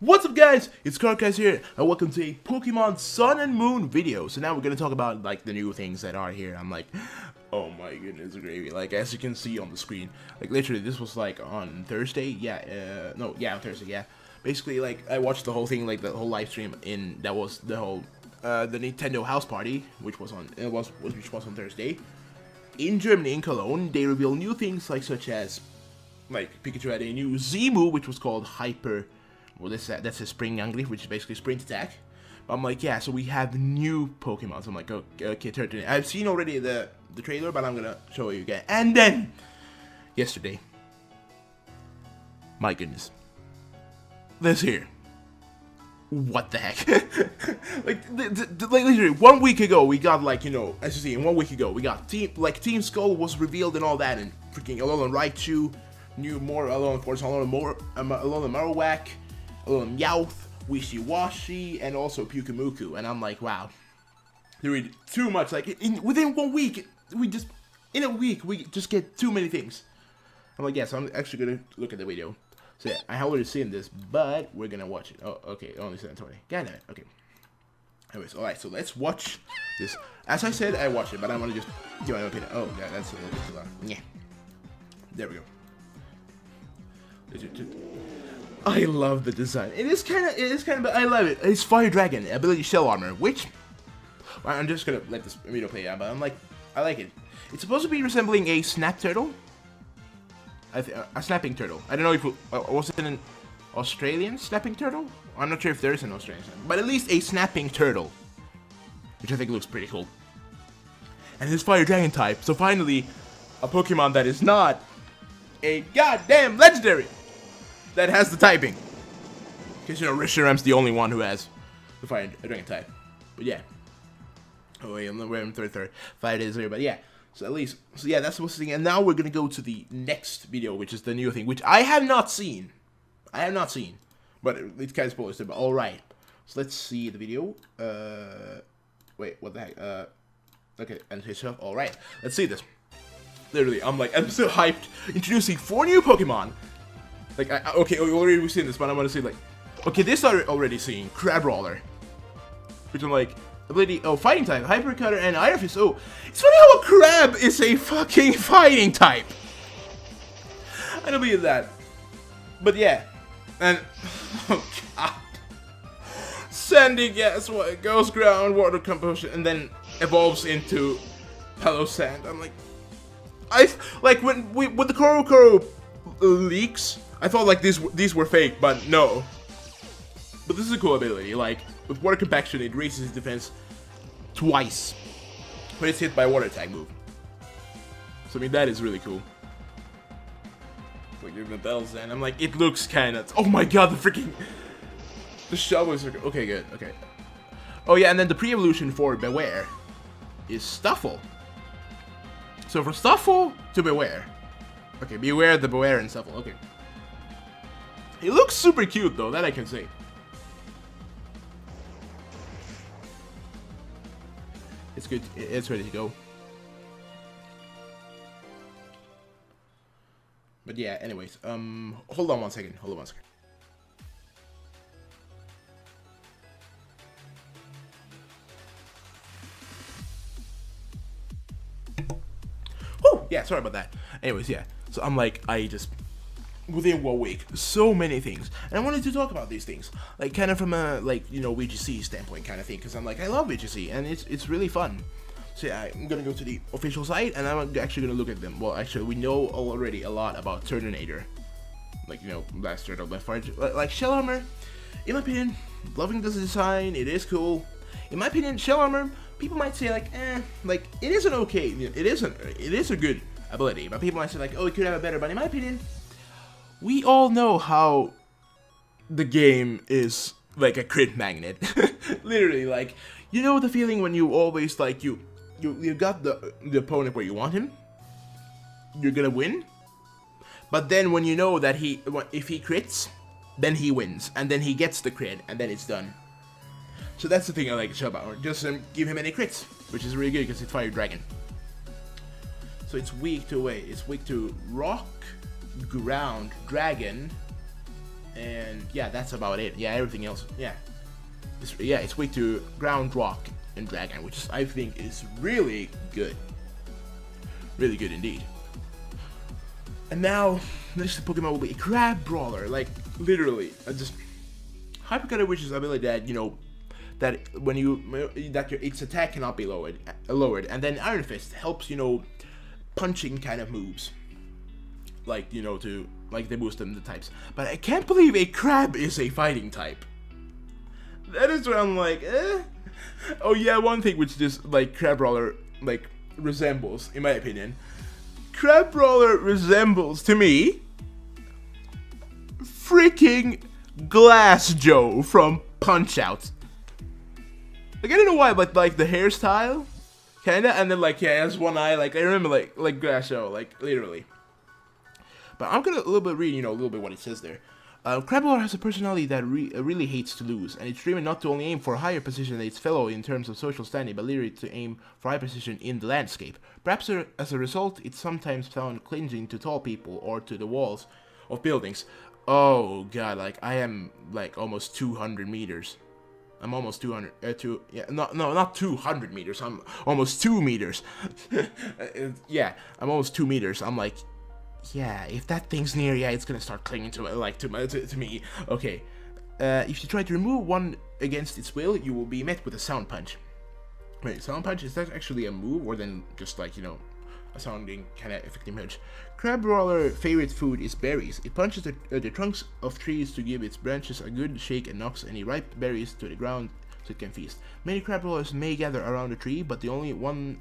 What's up guys, it's CardKaiser here, and welcome to a Pokemon Sun and Moon video. So now we're gonna talk about like the new things that are here. I'm like, oh my goodness gravy. Like as you can see on the screen, like literally this was like on Thursday, on Thursday, yeah. Basically like I watched the whole thing, like the whole live stream that was the whole, the Nintendo house party, which was on Thursday. In Germany, in Cologne, they revealed new things like such as, like Pikachu had a new Z move, which was called Hyper. Well, that's a Spring Young Leaf, which is basically Sprint Attack. But I'm like, yeah, so we have new Pokemon. So I'm like, okay, 13. I've seen already the trailer, but I'm gonna show you again. And then, yesterday, my goodness, this here. What the heck? like literally 1 week ago, we got like, you know, as you see, 1 week ago, we got Team Skull was revealed and all that, and freaking Alolan Raichu, new more Alolan Force, Alolan Marowak, Meowth, Wishy-Washy, and also Pyukumuku, and I'm like, wow, there is too much. Like within 1 week, in a week we just get too many things. I'm like, yeah, so I'm actually gonna look at the video. So yeah, I have already seen this, but we're gonna watch it. Oh, okay, only 720. God damn it. Okay. Anyways, all right, so let's watch this. As I said, I watched it, but I want to just give my opinion. Oh, yeah, that's a little bit too loud. Yeah. There we go. I love the design. It is kind of, but I love it. It's Fire Dragon, ability Shell Armor, which, well, I'm just gonna let this video play out, but I'm like, I like it. It's supposed to be resembling a snap turtle. A snapping turtle. I don't know if it was it an Australian snapping turtle? I'm not sure if there is an Australian, but at least a snapping turtle, which I think looks pretty cool. And it's Fire Dragon type, so finally, a Pokemon that is not a goddamn legendary that has the typing. Because, you know, Reshiram's the only one who has the Fire Dragon type. But yeah. Oh wait, we're in third. 5 days later, but yeah. So at least, so yeah, that's what's the thing. And now we're gonna go to the next video, which is the new thing, which I have not seen. But it's kind of spoilers, but alright. So let's see the video. Wait, what the heck? Okay, and his stuff. Alright, let's see this. Literally, I'm so hyped. Introducing 4 new Pokemon. Like, okay, we've seen this, but I want to see, like, okay, this I already seen. Crabrawler. Which I'm like, ability, fighting type, Hyper Cutter, and Iron Fist. Oh, it's funny how a crab is a fucking fighting type. I don't believe that. But yeah. And, oh god. Sandy gas, goes ground, water composition, and then evolves into Hollow Sand. I'm like, when the Koro leaks, I thought like these were fake, but no. But this is a cool ability. Like with water compaction, it raises its defense twice when it's hit by a water attack move. So I mean that is really cool. Like the bells, and I'm like, it looks kind of. Oh my god, the shovel is okay. Good. Okay. Oh yeah, and then the pre-evolution for Beware is Stuffle. So from Stuffle to Beware. Okay, Beware, the Beware, and Stuffle. Okay. He looks super cute though, that I can say. It's good, it's ready to go. But yeah, anyways, hold on one second. Yeah, sorry about that. Anyways, yeah. So I'm like, within 1 week, so many things. And I wanted to talk about these things. Like, kind of from a, like, you know, VGC standpoint kind of thing. Because I'm like, I love VGC, and it's really fun. So yeah, I'm gonna go to the official site, and I'm actually gonna look at them. Well, actually, we know already a lot about Turtonator. Like, you know, Blast Turtle, Left Fire, like Shell Armor. In my opinion, loving this design, it is cool. In my opinion, Shell Armor, people might say like, like it isn't okay. It is a good ability, but people might say like, oh, it could have a better. But in my opinion, we all know how the game is like a crit magnet. Literally, like, you know the feeling when you always like you got the opponent where you want him. You're gonna win, but then when you know that if he crits, then he wins, and then he gets the crit, and then it's done. So that's the thing I like about. Just give him any crits, which is really good because it's Fire Dragon. So it's weak to Rock, Ground, Dragon, And yeah, that's about it. Yeah, everything else, yeah. It's weak to ground, rock, and dragon, which I think is really good. Really good indeed. And now, next Pokemon will be Crab Brawler. Like, literally, just Hyper Cutter, which is an ability that, you know, that when its attack cannot be lowered, and then Iron Fist helps, you know, punching kind of moves, like, you know, they boost them the types. But I can't believe a crab is a fighting type. That is where I'm like, eh. Oh yeah, one thing which this like Crab Brawler like resembles, in my opinion, Crab Brawler resembles to me freaking Glass Joe from Punch Out. Like, I don't know why, but like the hairstyle, kinda, and then like, yeah, it has one eye. Like, I remember like Glass Joe, like literally. But I'm gonna a little bit read, you know, a little bit what it says there. Crab Brawler has a personality that really hates to lose, and it's driven not to only aim for a higher position than its fellow in terms of social standing, but literally to aim for high position in the landscape. Perhaps as a result, it's sometimes found clinging to tall people or to the walls of buildings. Oh god, like I am like almost 200 meters. I'm almost 200, not 200 meters, I'm almost 2 meters. Yeah, I'm almost 2 meters. I'm like, yeah, if that thing's near, yeah, it's gonna start clinging to me. Okay, if you try to remove one against its will, you will be met with a Sound Punch. Wait, Sound Punch, is that actually a move, or then just like, you know, a sounding kind of effective punch? Crab Brawler's favorite food is berries. It punches the trunks of trees to give its branches a good shake and knocks any ripe berries to the ground so it can feast. Many Crab Brawlers may gather around a tree, but the only one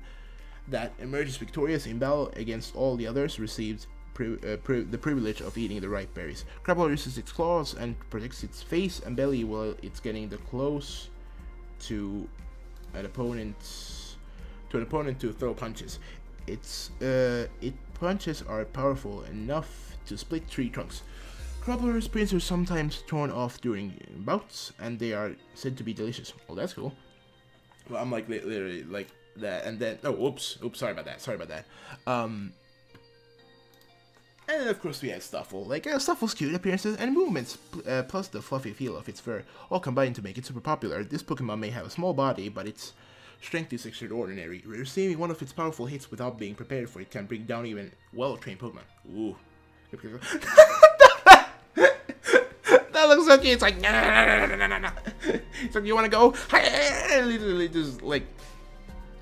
that emerges victorious in battle against all the others receives the privilege of eating the ripe berries. Crab Brawler uses its claws and protects its face and belly while it's getting the close to an opponent to throw punches. Its punches are powerful enough to split tree trunks. Crab Brawler's springs are sometimes torn off during bouts, and they are said to be delicious. Oh, that's cool. Well, I'm like literally like that, and then oops, sorry about that. And then of course we have Stuffle. Like Stuffle's cute appearances and movements, plus the fluffy feel of its fur, all combined to make it super popular. This Pokemon may have a small body, but its strength is extraordinary. Receiving one of its powerful hits without being prepared for it can bring down even well-trained Pokemon. Ooh. That looks so cute. It's like, no. It's like, you wanna go? Literally just like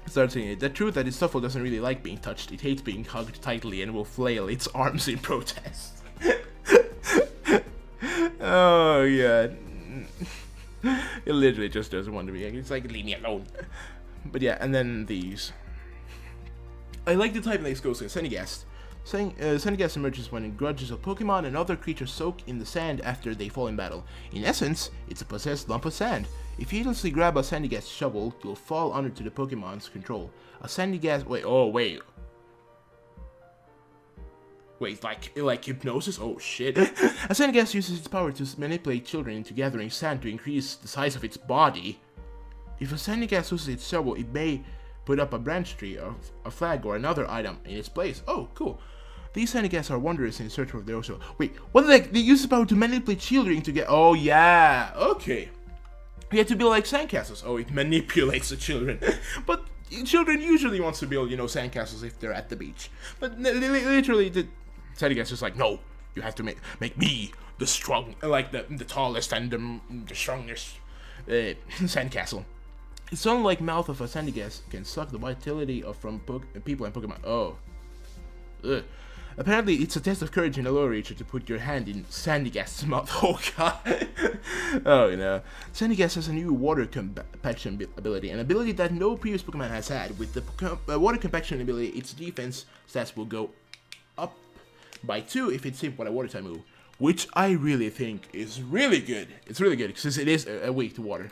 start saying it. The truth that its Stuffle doesn't really like being touched. It hates being hugged tightly and will flail its arms in protest. Oh yeah. It literally just doesn't want to be. It's like, leave me alone. But yeah, and then these. I like the type next goes to Senigast. Senigast emerges when grudges of Pokemon and other creatures soak in the sand after they fall in battle. In essence, it's a possessed lump of sand. If you heedlessly grab a Senigast shovel, you'll fall under to the Pokemon's control. A Senigast. Wait, like hypnosis? Oh shit. A Senigast uses its power to manipulate children into gathering sand to increase the size of its body. If a Senigast uses its shovel, it may put up a branch tree, a flag, or another item in its place. Oh, cool. These Senigasts are wanderers in search of their soul. Wait, what the heck? They use the power to manipulate children to get. Oh, yeah. Okay. You have to build like sandcastles. Oh, it manipulates the children. But children usually wants to build, you know, sandcastles if they're at the beach. But literally, the Senigast is like, no, you have to make me the strong, like the tallest and the strongest sandcastle. Its song-like mouth of a Senigast can suck the vitality from people and Pokemon. Oh. Ugh. Apparently, it's a test of courage in a lower reacher to put your hand in Senigast's mouth. Oh god. Oh no. Senigast has a new water compaction ability, an ability that no previous Pokemon has had. With the water compaction ability, its defense stats will go up by 2 if it's hit by a water type move, which I really think is really good. It's really good because it is weak to water.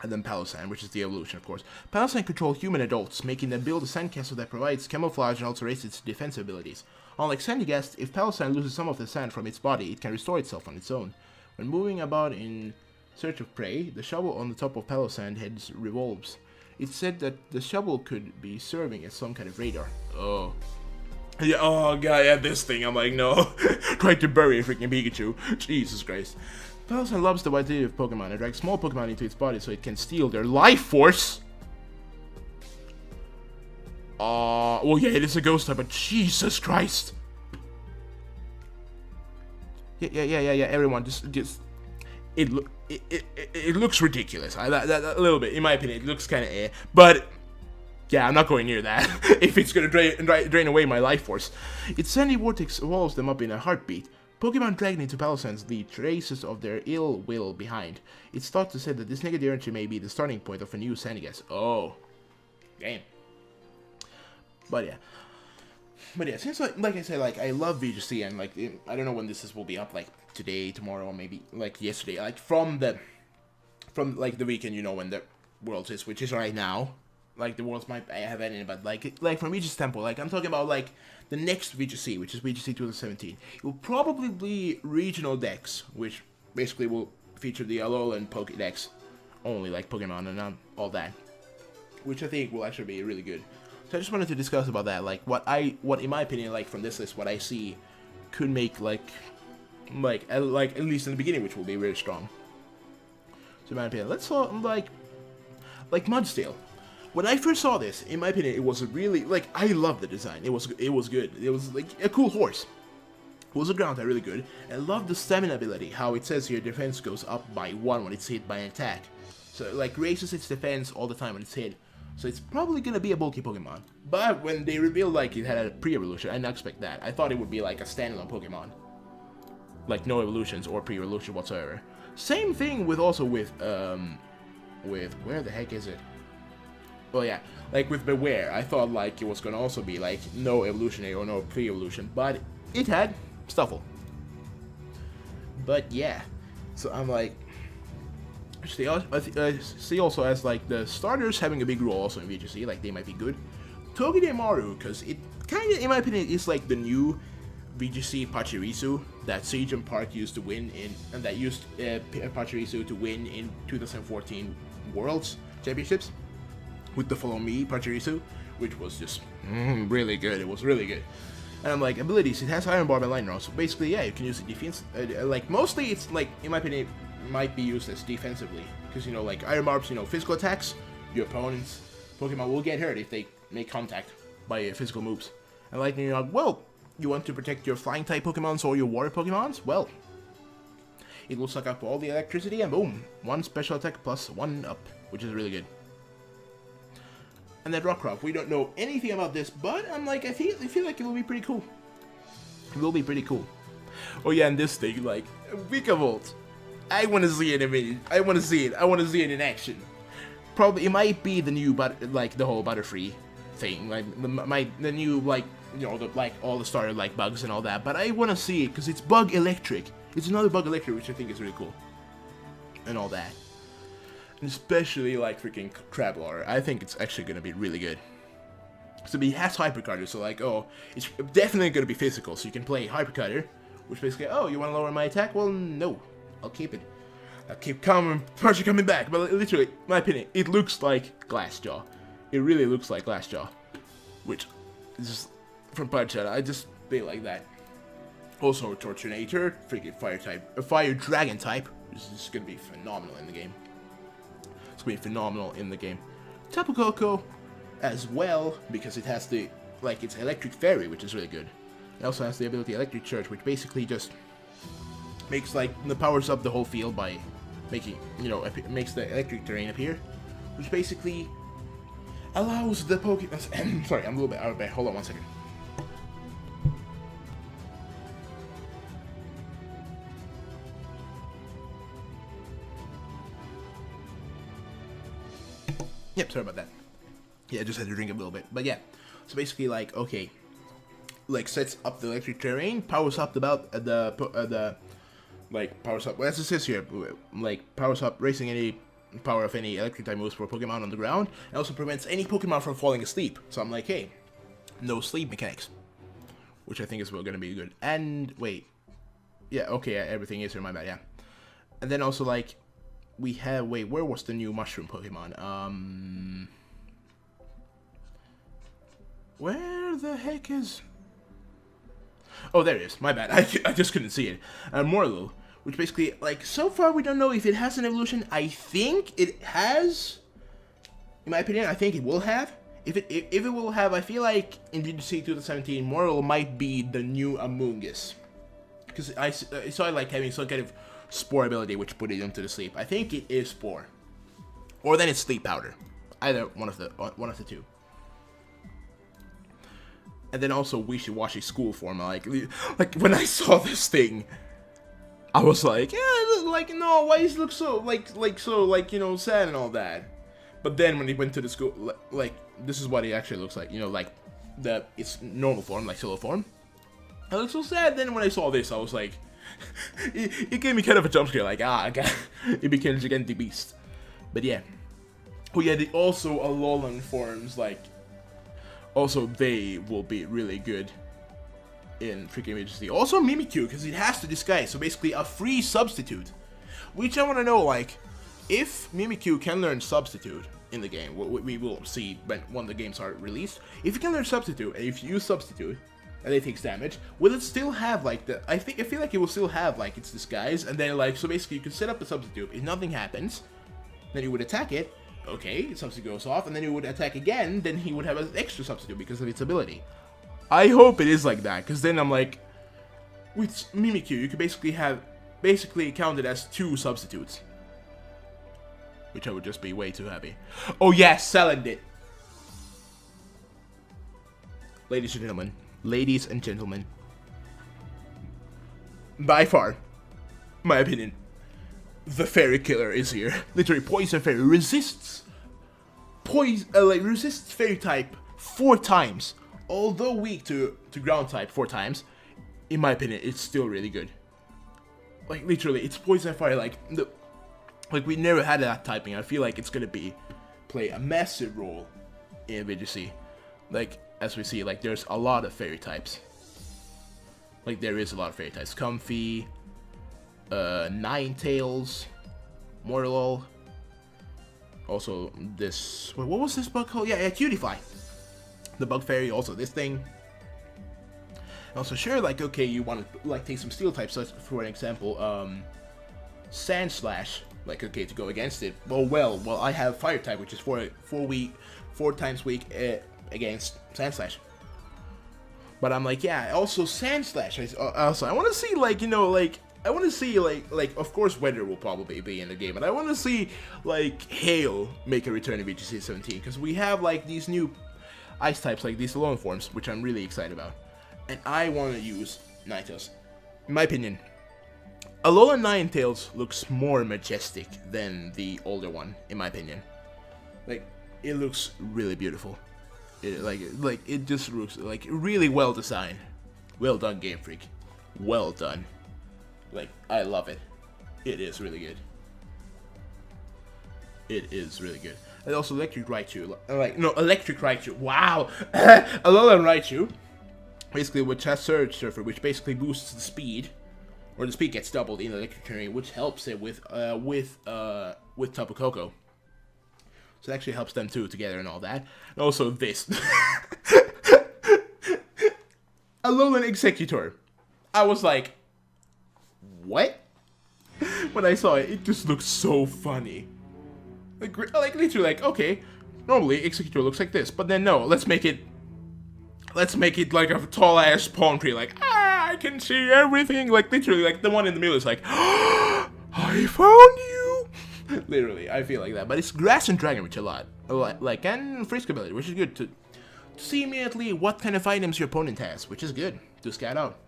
And then Palossand, which is the evolution, of course. Palossand control human adults, making them build a sandcastle that provides camouflage and also raises its defensive abilities. Unlike Senigast, if Palossand loses some of the sand from its body, it can restore itself on its own. When moving about in search of prey, the shovel on the top of Palossand heads revolves. It's said that the shovel could be serving as some kind of radar. Oh. Yeah, oh god, yeah, this thing. I'm like, no. Trying to bury a freaking Pikachu. Jesus Christ. Palossand loves the vitality of Pokemon. It drags small Pokemon into its body so it can steal their life force. Well, yeah, it is a ghost type, but Jesus Christ. Yeah. Everyone, just, it looks ridiculous. That a little bit, in my opinion, it looks kind of but. Yeah, I'm not going near that, if it's gonna drain away my life force. Its sandy vortex swallows them up in a heartbeat. Pokemon dragged into Palossand leave traces of their ill will behind. It's thought to say that this negative energy may be the starting point of a new Sandygast. Oh. Damn. But yeah, since like I said, like I love VGC, and like I don't know when this will be up, like today, tomorrow, or maybe like yesterday, like from like the weekend, you know, when the Worlds is, which is right now. Like, the Worlds might have ended, but, like from VGC Temple, like, I'm talking about, like, the next VGC, which is VGC 2017. It will probably be regional decks, which basically will feature the Alola and Pokédex only, like Pokemon and all that. Which I think will actually be really good. So I just wanted to discuss about that, like, what in my opinion, like, from this list, what I see could make, at least in the beginning, which will be really strong. So in my opinion, let's talk, like Mudsteel. When I first saw this, in my opinion, it was really, like, I love the design. It was good. It was, like, a cool horse. It was a ground type, really good. I love the stamina ability, how it says here, defense goes up by 1 when it's hit by an attack. So it, like, raises its defense all the time when it's hit. So it's probably gonna be a bulky Pokemon. But when they revealed, like, it had a pre-evolution, I didn't expect that. I thought it would be, like, a standalone Pokemon. Like, no evolutions or pre-evolution whatsoever. Same thing with, where the heck is it? Well, yeah, like with Beware, I thought like it was gonna also be like no evolutionary or no pre-evolution, but it had Stuffle. But yeah, so I'm like, I see also as like the starters having a big role also in VGC, like they might be good. Togedemaru, because it kind of, in my opinion, is like the new VGC Pachirisu that Siege and Park used to win in, and that used Pachirisu to win in 2014 Worlds Championships. With the Follow Me Pachirisu, which was just really good. It was really good. And I'm like, abilities, it has Iron Barb and Lightning Rod, so basically, yeah, you can use it defense. Like, mostly it's like, in my opinion, it might be used as defensively. Because, you know, like, Iron Barbs, you know, physical attacks, your opponent's Pokemon will get hurt if they make contact by physical moves. And Lightning Rod, well, you want to protect your flying type Pokemons or your water Pokemons? Well, it will suck up all the electricity and boom, 1 special attack plus 1 up, which is really good. And that Rockruff, we don't know anything about this, but I'm like, I feel like it will be pretty cool. It will be pretty cool. Oh yeah, and this thing, like, Vikavolt. I want to see it in a minute. I want to see it in action. Probably, it might be the new, like, the whole Butterfree thing. Like, the new, like, you know, like, all the starter, like, bugs and all that. But I want to see it, because it's Bug Electric. It's another Bug Electric, which I think is really cool. And all that. Especially like freaking Crablar. I think it's actually gonna be really good. So he has Hyper Cutter, so like, oh, it's definitely gonna be physical, so you can play Hyper Cutter, which basically, oh, you wanna lower my attack? Well, no. I'll keep it. I'll keep pressure coming back. But literally, in my opinion, it looks like Glassjaw. It really looks like Glassjaw. Which is just from Punch-Out, I just feel like that. Also Tortunator, freaking fire type, a fire dragon type, which is gonna be phenomenal in the game. It's going to be phenomenal in the game. Tapu Koko as well, because it has the, like, it's Electric Fairy, which is really good. It also has the ability Electric Church, which basically just makes, like, the powers up the whole field by making, you know, makes the electric terrain appear, which basically allows the Pokemon. Sorry, I'm a little bit out of breath. Hold on 1 second. Yep, sorry about that. Yeah, I just had to drink a little bit. But yeah, so basically, like, okay, like, sets up the electric terrain, powers up like, powers up, well, as it says here, like, powers up raising any power of any electric type moves for Pokemon on the ground, and also prevents any Pokemon from falling asleep. So I'm like, hey, no sleep mechanics, which I think is going to be good. And, wait, yeah, okay, yeah, everything is here, my bad, yeah. And then also, like, we have, wait, where was the new mushroom Pokemon? Where the heck is, Oh, there it is. My bad. I just couldn't see it. Morlo, which basically, like, so far we don't know if it has an evolution. I think it has. In my opinion, I think it will have. If it will have, I feel like in VGC 2017, Morlo might be the new Among Us. Because I saw it like having some kind of Spore ability, which put it into the sleep. I think it is Spore. Or then it's Sleep Powder. Either one of the two. And then also Wishy-Washy School Form. Like when I saw this thing, I was like, yeah, like, no, why does it look so, like, you know, sad and all that? But then when he went to the school, like, this is what it actually looks like, you know, like, its normal form, like solo form. It looks so sad. Then when I saw this, I was like, it gave me kind of a jump scare, like, it became a gigantic beast. But yeah. Oh yeah, also Alolan forms, like, also they will be really good in freaking VGC. Also Mimikyu, because it has to disguise, so basically a free substitute. Which I want to know, like, if Mimikyu can learn substitute in the game, we will see when the games are released. If it can learn substitute, and if you use substitute, and it takes damage, will it still have, like, I feel like it will still have, like, its disguise, and then, like, so basically you can set up the substitute. If nothing happens, then you would attack it. Okay, substitute goes off, and then you would attack again, then he would have an extra substitute because of its ability. I hope it is like that, because then I'm like, with Mimikyu, you could basically count it as 2 substitutes. Which I would just be way too happy. Oh yes, selling it! Ladies and gentlemen, by far, my opinion, the Fairy Killer is here. Literally, Poison Fairy resists Fairy type 4 times. Although weak to Ground type 4 times, in my opinion, it's still really good. Like, literally, it's Poison Fire, like we never had that typing. I feel like it's gonna play a massive role in VGC. Like, as we see, like, there's a lot of Fairy types. Like, there is a lot of Fairy types. Comfy, Ninetales, Morlul. Also, this, what was this bug called? Yeah, Cutify. The Bug Fairy, also this thing. Also, sure, like, okay, you want to, like, take some Steel types, so for an example, Sand Slash, like, okay, to go against it. Well, I have Fire type, which is 4 times weak against Sand Slash. But I'm like, yeah, also Sand Slash. Also, I want to see, like, you know, like, I want to see, like, of course, Weather will probably be in the game, but I want to see, like, Hail make a return in VGC 17, because we have, like, these new Ice types, like these Alolan forms, which I'm really excited about. And I want to use Ninetales. In my opinion, Alolan Ninetales looks more majestic than the older one, in my opinion. Like, it looks really beautiful. It just looks, like, really well designed. Well done, Game Freak. Well done. Like, I love it. It is really good. It is really good. And also Electric Raichu. Electric Raichu. Wow! Alolan Raichu. Basically, which has Surge Surfer, which basically boosts the speed. Or the speed gets doubled in Electric Terrain, which helps it with Tapu Koko. So it actually helps them two together and all that. And also this. Alolan Executor. I was like, what? When I saw it, it just looked so funny. Like literally, like, okay, normally Executor looks like this, but then no, let's make it like a tall ass palm tree, like, I can see everything, like, literally, like, the one in the middle is like, I found you. Literally, I feel like that, but it's Grass and Dragon, which a lot, like, and Frisk ability, which is good to see immediately what kind of items your opponent has, which is good to scout out.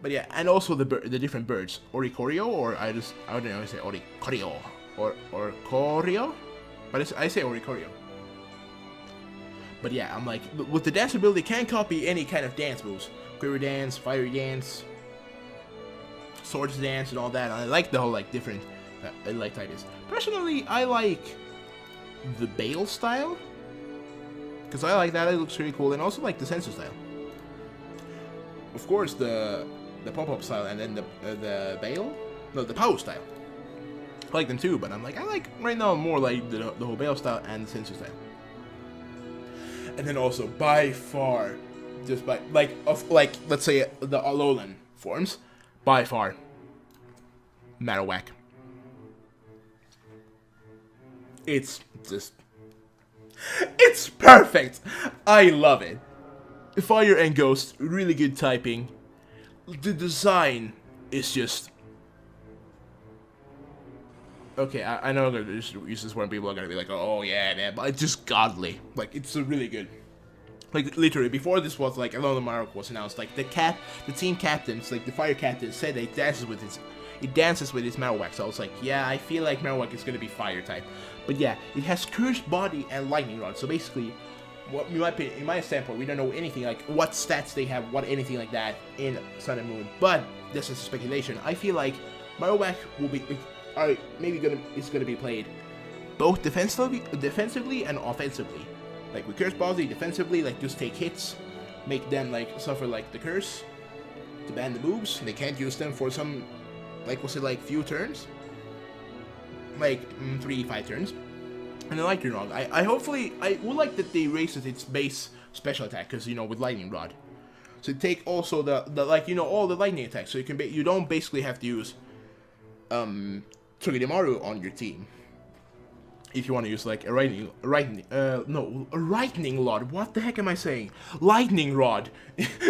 But yeah, and also the different birds, Oricorio, or I don't know, I say Oricorio. Or Corio, but I say Oricorio. But yeah, I'm like, with the dance ability, can copy any kind of dance moves. Quiver Dance, Fiery Dance, Swords Dance, and all that. And I like the whole, like, different, like, types. Personally, I like the Bale style, because I like that, it looks really cool, and also like the Sensor style. Of course, the Pop-Up style, and then the Bale, no, the Pow style. I like them too, but I'm like, I like right now more like the whole Bale style and the Sensor style. And then also, by far, just by like let's say the Alolan forms, by far, Marowak. It's just, it's perfect. I love it. Fire and Ghost, really good typing. The design is just. Okay, I know I'm gonna just use this word, people are gonna be like, oh yeah, man, but it's just godly. Like, it's really good. Like, literally, before this was, like, Alolan Marowak was announced, like, the team captains, like, the fire captain said that it dances with his Marowak, so I was like, yeah, I feel like Marowak is gonna be fire type. But yeah, it has Cursed Body and Lightning Rod, so basically, what in my standpoint, we don't know anything, like, what stats they have, anything like that in Sun and Moon, but this is speculation. I feel like Marowak will be, it's gonna be played both defensively and offensively. Like with Curse Body, defensively, like just take hits, make them like suffer like the curse to ban the moves. They can't use them for some, like was it like few turns, like 3-5 turns. And the Lightning Rod, I would like that they raises its base special attack, because you know with Lightning Rod, so take also the like you know all the lightning attacks, so you don't basically have to use Togedemaru on your team. If you want to use like a lightning rod. What the heck am I saying? Lightning rod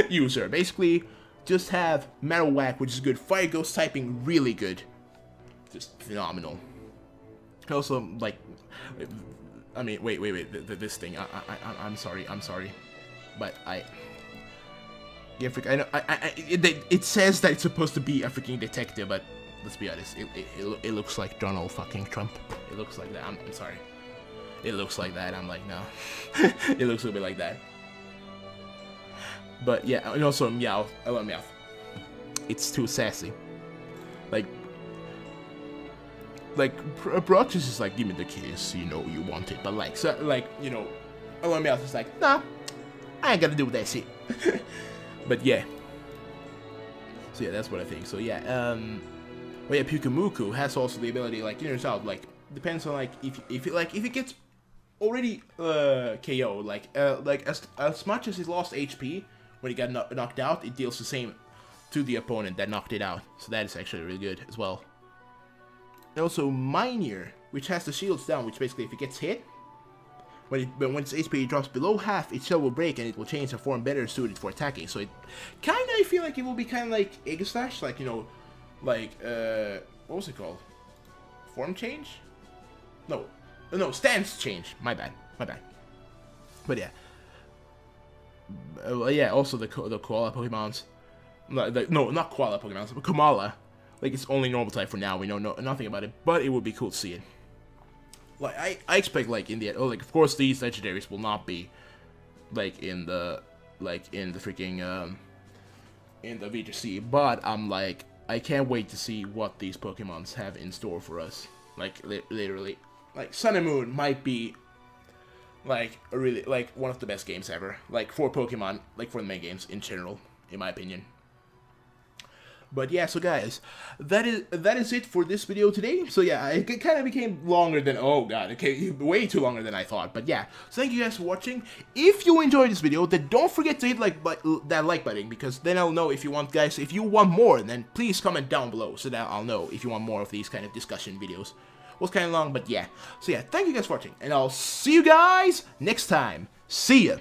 user. Basically, just have Marowak, which is good. Fire Ghost typing, really good. Just phenomenal. Also, like, I mean, wait. This thing. I'm sorry, but GameFreak. I know. It says that it's supposed to be a freaking detective, but. Let's be honest, it looks like Donald fucking Trump. It looks like that. I'm sorry. It looks like that. I'm like, no. It looks a bit like that. But yeah, and also Meowth. I love Meowth. It's too sassy. Like Brock is like, give me the kiss, you know you want it. But like, so, like, you know, I love Meowth is like, nah, I ain't gonna do that shit. But yeah. So yeah, that's what I think. So yeah, but yeah, Pyukumuku has also the ability, like, you know, like, depends on, like, if it gets already, KO, like, as much as it lost HP when it got knocked out, it deals the same to the opponent that knocked it out, so that is actually really good as well. And also, Minior, which has the shields down, which basically, if it gets hit, when its HP drops below half, its shell will break, and it will change a form better suited for attacking, so it, kinda, I feel like it will be kinda like Aegislash, like, you know, like, what was it called? Form change? No, stance change. My bad. But yeah. Yeah, also the koala Pokemons. No, not koala Pokemons, but Komala. Like, it's only normal type for now. We know nothing about it, but it would be cool to see it. Like, I expect, like, in the end, like, of course, these legendaries will not be, like, in the freaking, in the VGC, but I'm like, I can't wait to see what these Pokemons have in store for us. Like, literally. Like, Sun and Moon might be, like, a really, like, one of the best games ever. Like, for Pokemon, like, for the main games in general, in my opinion. But yeah, so guys, that is it for this video today. So yeah, it kind of became longer than, oh god, okay, way too longer than I thought. But yeah, so thank you guys for watching. If you enjoyed this video, then don't forget to hit that like button, because then I'll know if you want, guys, if you want more, then please comment down below so that I'll know if you want more of these kind of discussion videos. Was kind of long, but yeah. So yeah, thank you guys for watching, and I'll see you guys next time. See ya!